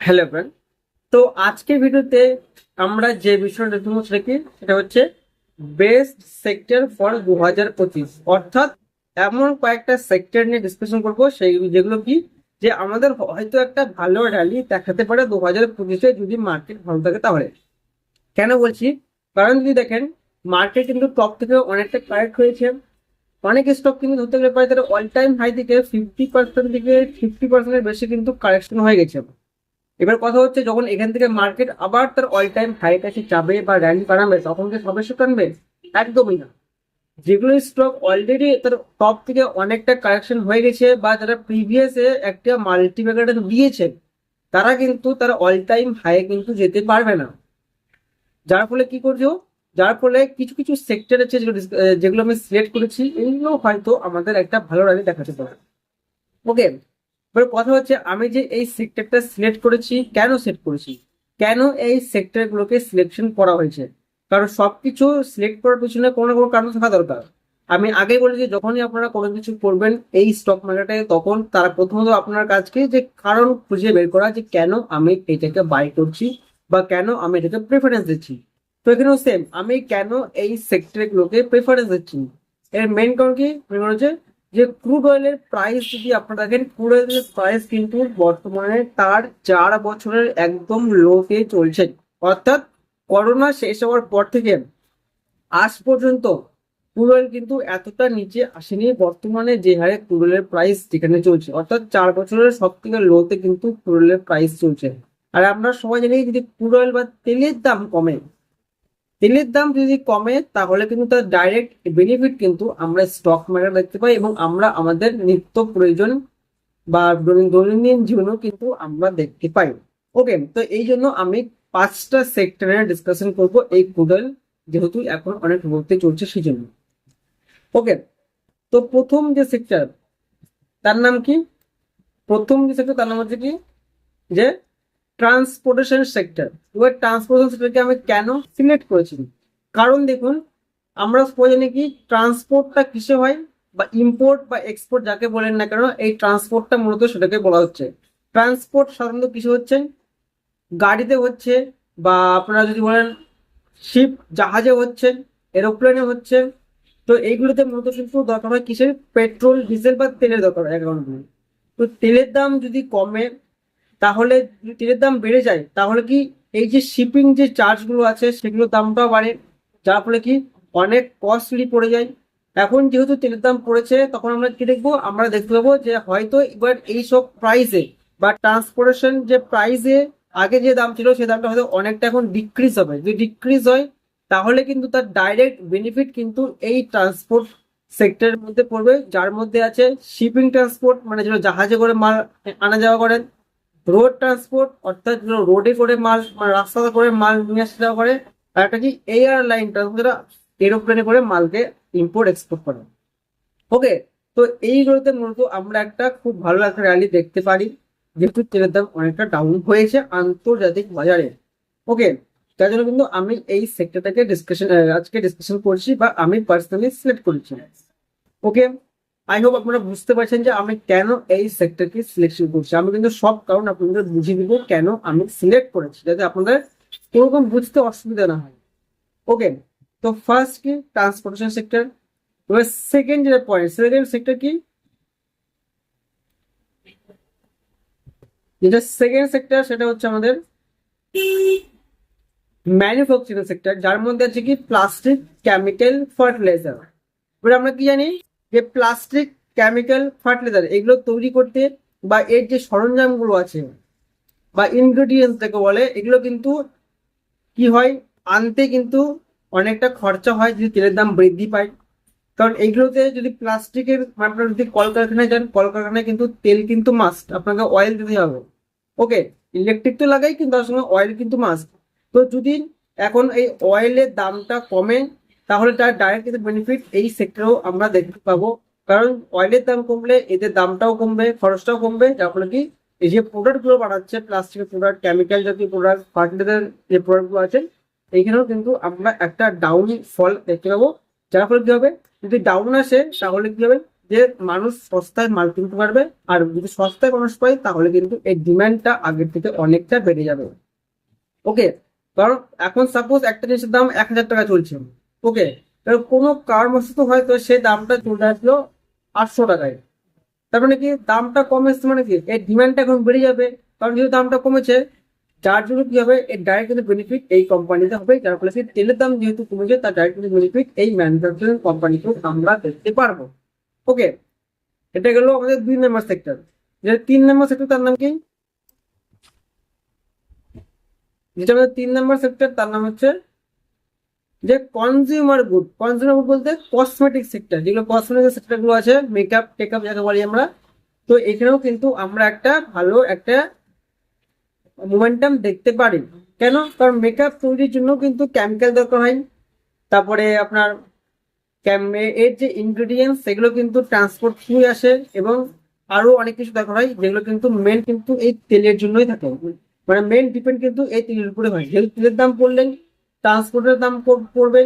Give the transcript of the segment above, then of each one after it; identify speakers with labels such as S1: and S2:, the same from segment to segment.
S1: Hello friend. তো আজকের ভিডিওতে আমরা যে বিষয়টা দেখবো সেটা কি, সেটা হচ্ছে বেস্ট সেক্টর ফর 2025। অর্থাৎ এমন কয়েকটা সেক্টর নিয়ে ডিসকাশন করবো সেই যেগুলো কি, যে আমাদের হয়তো একটা ভালো র্যালি দেখাতে পারে 2025-এ যদি মার্কেট ভালো থাকে। তাহলে কেন বলছি, কারণ যদি দেখেন মার্কেট কিন্তু টপ থেকে অনেকটা কারেক্ট হয়েছে। অনেক স্টক কিন্তু ধরতে গেলে প্রায় তার অল টাইম হাই থেকে 50% থেকে 50%-এর বেশি কিন্তু কারেকশন হয়ে গেছে। এবার কথা হচ্ছে, যখন এখান থেকে মার্কেট আবার তার অল টাইম হাই কাছে যাবে বা র্যালি বানাবে, তখন কি সবে টানবে? একদমই না। যেগুলো স্টক অলরেডি তার টপ থেকে অনেকটা কারেকশন হয়ে গেছে বা যারা প্রিভিয়াস একটা মাল্টিপ্যাকেট দিয়েছে, তারা কিন্তু তার অল টাইম হাই কিন্তু যেতে পারবে না। যার ফলে কি করছো, যার ফলে কিছু কিছু সেক্টর আছে যেগুলো যেগুলো আমি সিলেক্ট করেছি, এগুলো হয়তো আমাদের একটা ভালো র্যালি দেখাতে পারে। ওকে, এবার কথা হচ্ছে আমি যে এই সেক্টরটা সিলেক্ট করেছি, কেন সেট করেছি, কেন এই সেক্টর গুলোকে সিলেকশন করা হয়েছে। কারণ সবকিছু সিলেক্ট করার পিছনে কোনো না কোনো কারণ থাকা দরকার। আমি আগে বলেছি, যখনই আপনারা কোনো কিছু করবেন এই স্টক মার্কেটে, তখন তারা প্রথমত আপনার কাজকে যে কারণ খুঁজে বের করা, যে কেন আমি এটাকে বাই করছি বা কেন আমি এটাকে প্রেফারেন্স দিচ্ছি। তো এখানেও সেম, আমি কেন এই সেক্টর গুলোকে প্রেফারেন্স দিচ্ছি, এর মেন কারণ কি, মেন কারণ হচ্ছে যে ক্রুড অয়েলের প্রাইস যদি আপনারা দেখেন, ক্রুড অয়েলের প্রাইস কিন্তু বর্তমানে তার 4 বছরের একদম লোতে চলছে। অর্থাৎ করোনা শেষ হওয়ার পর থেকে আজ পর্যন্ত ক্রুড অয়েল কিন্তু এতটা নিচে আসেনি। বর্তমানে যে হারে ক্রুড অয়েলের প্রাইস যেখানে চলছে, অর্থাৎ 4 বছরের সব থেকে লোতে কিন্তু ক্রুড অয়েলের প্রাইস চলছে। আর আমরা সবাই জানি, যদি ক্রুড অয়েল বা তেলের দাম কমে, তেলের দাম যদি কমে, তাহলে কিন্তু তার ডাইরেক্ট বেনিফিট কিন্তু আমরা স্টক মার্কেট দেখতে পাই, এবং আমরা আমাদের নিত্য প্রয়োজন বা দৈনন্দিন জীবনেও কিন্তু আমরা দেখতে পাই। ওকে, তো এই জন্য আমি 5টা সেক্টরের ডিসকাশন করব এই কুডাল, যেহেতু এখন অনেক বলতে চলছে সেই জন্য। ওকে, তো প্রথম যে সেক্টর, তার নাম কি, প্রথম যে সেক্টর তার নাম হচ্ছে কি, যে ট্রান্সপোর্টেশন সেক্টর। এবার ট্রান্সপোর্টেশন সেক্টরকে আমি কেন সিলেক্ট করেছি, কারণ দেখুন, আমরা সবাই জানি কি ট্রান্সপোর্টটা কিসে হয়, বা ইম্পোর্ট বা এক্সপোর্ট যাকে বলেন না কেন, এই ট্রান্সপোর্টটা মূলত সেটাকে বলা হচ্ছে। ট্রান্সপোর্ট সাধারণত কিছু হচ্ছে, গাড়িতে হচ্ছে, বা আপনারা যদি বলেন শিপ জাহাজে হচ্ছে, এরোপ্লেনে হচ্ছে। তো এইগুলোতে মূলত কিন্তু দরকার হয় কিসের, পেট্রোল ডিজেল বা তেলের দরকার হয় এক কারণে। তো তেলের দাম যদি কমে, তাহলে যদি তেলের দাম বেড়ে যায়, তাহলে কি এই যে শিপিং যে চার্জ গুলো আছে সেগুলোর দামটাও বাড়ে, যার ফলে কি অনেক কস্টলি পড়ে যায়। এখন যেহেতু তেলের দাম পড়েছে, তখন আমরা কি দেখবো, আমরা দেখতে পাবো যে হয়তো এবার এইসব প্রাইসে বা ট্রান্সপোর্টেশন যে প্রাইসে আগে যে দাম ছিল সেই দামটা হয়তো অনেকটা এখন ডিক্রিজ হবে। যদি ডিক্রিজ হয়, তাহলে কিন্তু তার ডাইরেক্ট বেনিফিট কিন্তু এই ট্রান্সপোর্ট সেক্টরের মধ্যে পড়বে, যার মধ্যে আছে শিপিং ট্রান্সপোর্ট, মানে যেটা জাহাজে করে মাল আনা যাওয়া করেন, রোড ট্রান্সপোর্ট অর্থাৎ রোডে করে মাল, মানে রাস্তাতে করে মাল নিয়ে আসা যাওয়া করে, আর একটা কি এয়ারলাইন ট্রান্সপোর্ট, যেটা এরোপ্লেনে করে মালকে ইম্পোর্ট এক্সপোর্ট করে। ওকে, তো এইগুলোতে মূলত আমরা একটা খুব ভালো একটা র্যালি দেখতে পারি, যেহেতু তেলের দাম অনেকটা ডাউন হয়েছে আন্তর্জাতিক বাজারে। ওকে, তার জন্য কিন্তু আমি এই সেক্টরটাকে আজকে ডিসকাশন করছি, বা আমি পার্সোনালি সিলেক্ট করেছি। ওকে, আই হোপ আপনারা বুঝতে পারছেন যে আমি কেন এই সেক্টরকে সিলেকশন করছি। আমি কিন্তু সব কারণ আপনাদের বুঝিয়ে দিব কেন আমি সিলেক্ট করেছি, যাতে আপনাদের কোনোরকম বুঝতে অসুবিধা না হয়। ওকে, তো ফার্স্ট কি, ট্রান্সপোর্টেশন সেক্টর। এবার সেকেন্ড যেটা পয়েন্ট, সেকেন্ড সেক্টর কি, যেটা সেকেন্ড সেক্টর সেটা হচ্ছে আমাদের ম্যানুফ্যাকচারিং সেক্টর, যার মধ্যে আছে কি প্লাস্টিক, কেমিক্যাল, ফার্টিলাইজার। এবার আমরা কি জানি, যে প্লাস্টিক, কেমিক্যাল, ফার্টিলাইজার এগুলো তৈরি করতে, বা এর যে সরঞ্জামগুলো আছে বা ইনগ্রেডিয়েন্টস যাকে বলে, এগুলো কিন্তু কি হয়, আনতে কিন্তু অনেকটা খরচা হয় যদি তেলের দাম বৃদ্ধি পায়। কারণ এইগুলোতে যদি প্লাস্টিকের, আপনার যদি কলকারখানায় যান, কলকারখানায় কিন্তু তেল কিন্তু মাস্ট, আপনাকে অয়েল দিতে হবে। ওকে, ইলেকট্রিক তো লাগাই, কিন্তু তার সঙ্গে অয়েল কিন্তু মাস্ট। তো যদি এখন এই অয়েলের দামটা কমে, তাহলে তার ডাইরেক্ট কিন্তু বেনিফিট এই সেক্টরেও আমরা দেখতে পাবো। কারণ অয়েলের দাম কমলে এদের দামটাও কমবে, খরচটাও কমবে, যার ফলে কি এই যে প্রোডাক্ট গুলো বানাচ্ছে, প্লাস্টিকের প্রোডাক্ট, কেমিক্যাল জাতীয় প্রোডাক্ট, ফার্টিলাইজার যে প্রোডাক্ট গুলো আছে, এইখানেও কিন্তু আমরা একটা ডাউন ফল দেখতে পাবো। যার ফলে কি হবে, যদি ডাউন আসে তাহলে কি হবে, যে মানুষ সস্তায় মাল কিনতে পারবে, আর যদি সস্তায় মানুষ পায় তাহলে কিন্তু এই ডিমান্ডটা আগের থেকে অনেকটা বেড়ে যাবে। ওকে, কারণ এখন সাপোজ একটা জিনিসের দাম 1,000 টাকা চলছে। ওকে, কোনো কারণবশত হয়তো সেই দামটা চলে আসলো 800 টাকায়। তার মানে কি দামটা কমেছে, মানে কি এই ডিমান্ডটা এখন বেড়ে যাবে। কারণ যেহেতু দামটা কমেছে, যার জন্য কি হবে, এর ডাইরেক্ট কিন্তু বেনিফিট এই কোম্পানিতে হবে। যার ফলে কি তেলের দাম যেহেতু কমেছে, তার ডাইরেক্ট কিন্তু বেনিফিট এই ম্যানুফ্যাকচারিং কোম্পানিকেও আমরা দেখতে পারবো। ওকে, এটা গেল আমাদের 2 নম্বর সেক্টর। যে 3 নম্বর সেক্টর তার নাম কি, যেটা আমাদের 3 নম্বর সেক্টর তার নাম হচ্ছে যে কনজিউমার গুড। কনজিউমার গুড বলতে কসমেটিক সেক্টর, যেগুলো কসমেটিক সেক্টর গুলো আছে, মেকআপ টেকআপ যাকে বলি আমরা। তো এখানেও কিন্তু আমরা একটা ভালো একটা মোমেন্টাম দেখতে পারি। কেন? কারণ মেকআপ তৈরির জন্য কিন্তু কেমিক্যাল দরকার হয়। তারপরে আপনার এর যে ইনগ্রেডিয়েন্টস সেগুলো কিন্তু ট্রান্সপোর্ট থ্রু আসে, এবং আরো অনেক কিছু দরকার হয়, যেগুলো কিন্তু মেন কিন্তু এই তেলের জন্যই থাকে। মানে মেন ডিপেন্ড কিন্তু এই তেলের উপরে হয়। যেহেতু তেলের দাম পড়লেন, ট্রান্সপোর্টের দাম পড়বে,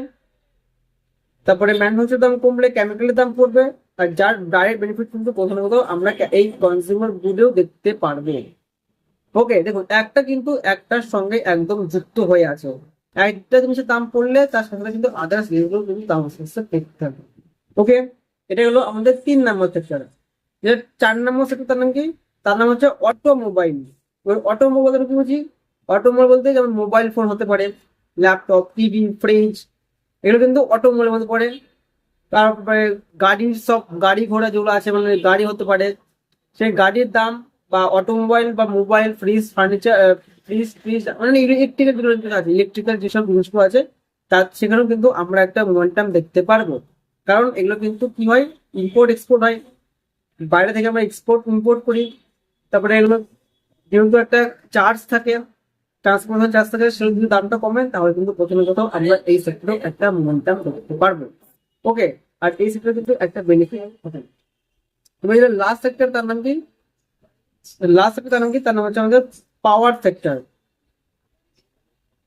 S1: তারপরে ম্যানুফ্যাকচারের দাম কমলে কেমিক্যালের দাম পড়বে। আর যার ডাইরেক্ট বেনিফিট কিন্তু কোথাও না কোথাও আমরা এই কনজিউমার গুডেও দেখতে পারবো। ওকে, দেখুন একটা কিন্তু একটার সঙ্গে একদম যুক্ত হয়ে আছে। একটা জিনিসের দাম পড়লে তার সাথে সাথে কিন্তু আদার্স জিনিসগুলো কিন্তু দাম আস্তে আস্তে দেখতে থাকবে। ওকে, এটা হলো আমাদের 3 নম্বর সেক্টর। যে 4 নম্বর সেক্টর তার নাম কি, তার নাম হচ্ছে অটোমোবাইল। ওই অটোমোবাইল কি বুঝি, অটোমোবাইল বলতে যেমন মোবাইল ফোন হতে পারে, ল্যাপটপ, টিভি, ফ্রিজ, এগুলো কিন্তু অটোমোবাইলের মধ্যে পড়ে। তারপরে গাড়ির সব গাড়ি ঘোড়া যেগুলো আছে, মানে গাড়ি হতে পারে, সেই গাড়ির দাম, বা অটোমোবাইল বা মোবাইল, ফ্রিজ, ফার্নিচার, ফ্রিজ মানে ইলেকট্রিক্যাল যেগুলো আছে, ইলেকট্রিক্যাল যেসব জিনিসগুলো আছে, তার সেখানেও কিন্তু আমরা একটা মোমেন্টাম দেখতে পারবো। কারণ এগুলো কিন্তু কি হয়, ইম্পোর্ট এক্সপোর্ট হয়, বাইরে থেকে আমরা এক্সপোর্ট ইম্পোর্ট করি। তারপরে এগুলো যেহেতু একটা চার্জ থাকে, ট্রান্সপোর্টেশন চার্জ থাকে, সেগুলো যদি দামটা কমে তাহলে কিন্তু প্রথমে কোথাও আমরা এই সেক্টরে একটা মোমেন্টাম দেখতে পারবো। ওকে, আর এই সেক্টরে কিন্তু একটা বেনিফিট হবে। তুমি যেটা লাস্ট সেক্টর তার নাম কি, লাস্ট সেক্টর তার নাম কি, তার নাম হচ্ছে আমাদের পাওয়ার সেক্টর।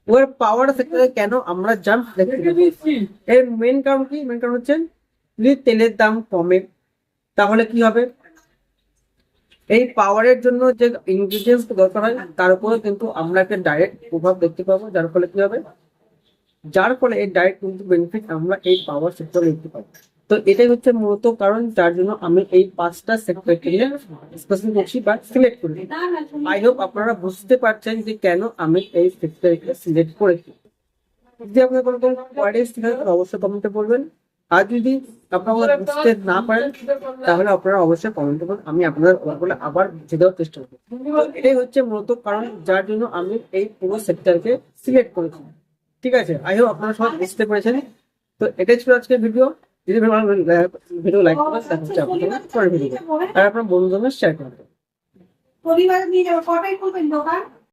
S1: ওর পাওয়ার সেক্টরে কেন আমরা জাম্প দেখতে পাচ্ছি, এর মেন কারণ কি, মেন কারণ হচ্ছে যদি তেলের দাম কমে তাহলে কি হবে, এই পাওয়ারের জন্য যে ইনগ্রিডিয়েন্টস দরকার হয় তার উপরে কিন্তু আমরা একটা ডাইরেক্ট প্রভাব দেখতে পাবো। যার ফলে কি হবে, যার ফলে এই ডাইরেক্ট কিন্তু বেনিফিট আমরা এই পাওয়ার সেক্টরে দেখতে পাবো। তো এটাই হচ্ছে মূলত কারণ যার জন্য আমি এই 5টা সেক্টরকে নিয়ে ডিসকাশন করছি বা সিলেক্ট করেছি। আই হোপ আপনারা বুঝতে পারছেন যে কেন আমি এই সেক্টরকে সিলেক্ট করেছি। যদি আপনার কোনো কোয়ারিজ থাকে তাহলে অবশ্যই কমেন্টে বলবেন। আর যদি আপনারা বুঝতে না পারেন তাহলে আপনারা অবশ্যই কমেন্টে বলুন, আমি আপনাদের বলে আবার বুঝে দেওয়ার চেষ্টা করবো। এটাই হচ্ছে মূলত কারণ যার জন্য আমি এই পুরো সেক্টরকে সিলেক্ট করেছি। ঠিক আছে, আই হোপ আপনারা সবাই বুঝতে পেরেছেন। তো এটাই ছিল আজকের ভিডিও। যদি ভিডিও লাইক করেন তাহলে হচ্ছে আপনাদের পরের ভিডিও, আর আপনার বন্ধুদের শেয়ার করবেন।
S2: পরিবার নিয়ে যাবো, কটাই করবেন দোকান?